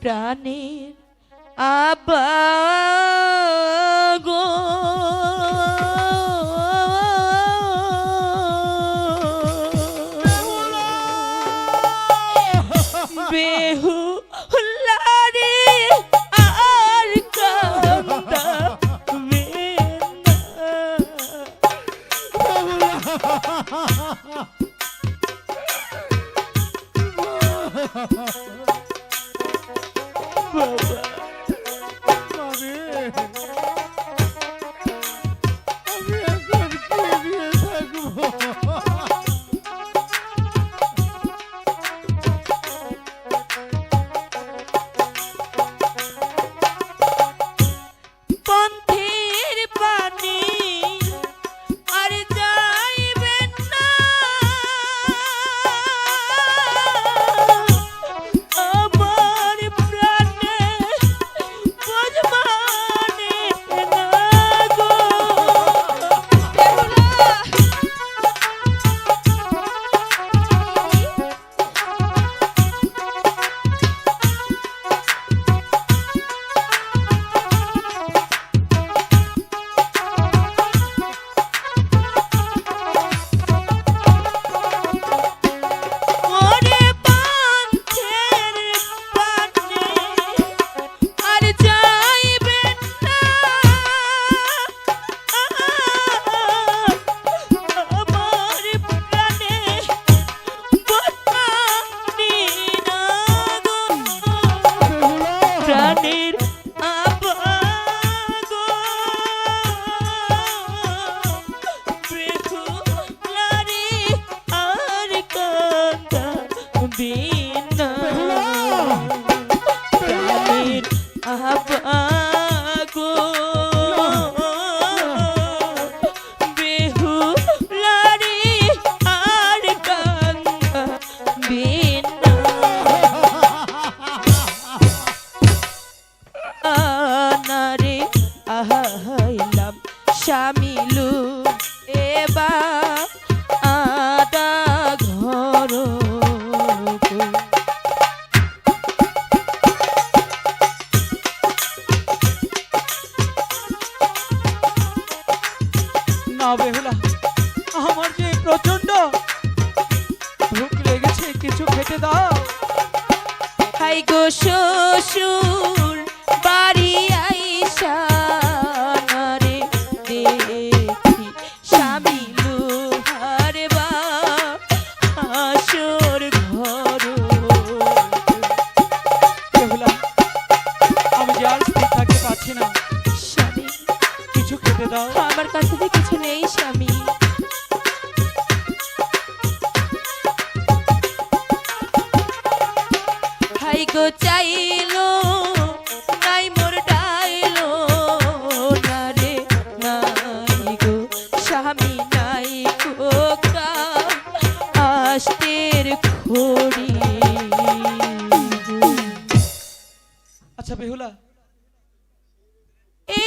প্রাণের আবা গো বেহুলারে আর কান্দাবে না বাবা। আমি এখন কি দিয়ে থাকবো? পন্থের পানে আর যাইবেন না আমার প্রাণে বুঝবানে না গো ওরে পন্থের পানে আর যাইবেন না আমার প্রাণে বুঝবানে না গো প্রাণের আবা গো বেহুলারে আর কান্দাবে না প্রাণের আবা গো বেহুলারে আর কান্দাবে না আনারে আহাইলাম শামিলু এবার আদা ঘর না বেহুলা, আমার যে প্রচন্ড ভুক লেগেছে, কিছু খেতে দাও। হাই গো শ্বশুর বাড়ি আইসা নারে দেখি শামিলু হারে বা আসর ঘর বেহুলা, আমি যে আর স্থির থাকতে পারছি না, স্বামী কিছু খেতে দাও। আমার কাছে তো কিছু নেই স্বামী হাই গো চাইলো নাই মোর ডাইলো না রে নাই গো স্বামী নাই গো আস্তের খড়ি আচ্ছা বেহুলা, এ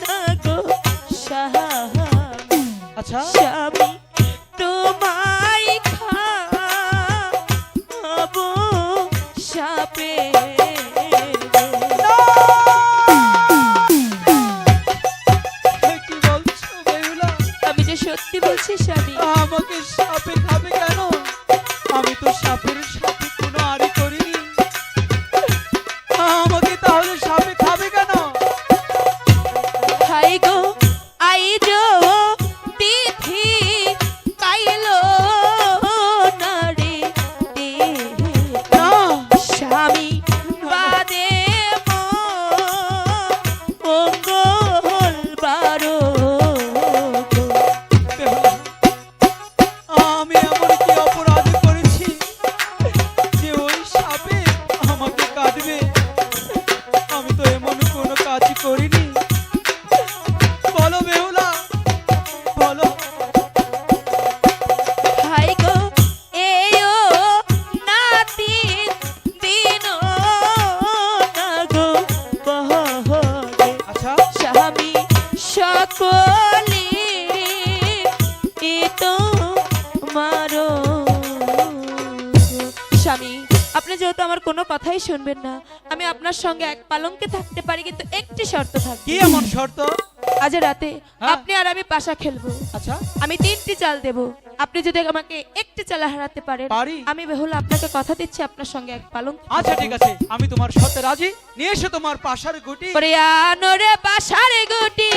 না গো স্বামী আচ্ছা স্বামী তোমায় খাবো সাপে কি বলছো বেহুলা? আমি যে সত্যি বলছি স্বামী আমাকে সাপে খাবে কেন? আমি তো সাপের সাথে কোনো আড়ি করিনি, আমাকে তাহলে সাপে খাবে কেন? হাই গো আই যো তিথি কাইলো না রে না স্বামী বাদে মঙ্গল বারো বেহুলা, কথাই শুনবেন না। আমি আপনার সঙ্গে এক পালঙ্কে থাকতে পারি, কিন্তু একটি শর্ত কি থাকবে। এমন শর্ত? আজ রাতে হ্যাঁ। আপনি আর আমি পাশা খেলবো। আচ্ছা আমি 3টি চাল দেব, আপনি যদি আমাকে একটি চাল হারাতে পারেন, পারি। আমি বেহুলা আপনাকে কথা দিচ্ছি আপনার সঙ্গে এক পালঙ্ক। আচ্ছা ঠিক আছে, আমি তোমার শর্তে রাজি। নিয়ে এসো তোমার পাশার গুটি। প্রিয়ানোরে পাশার গুটি।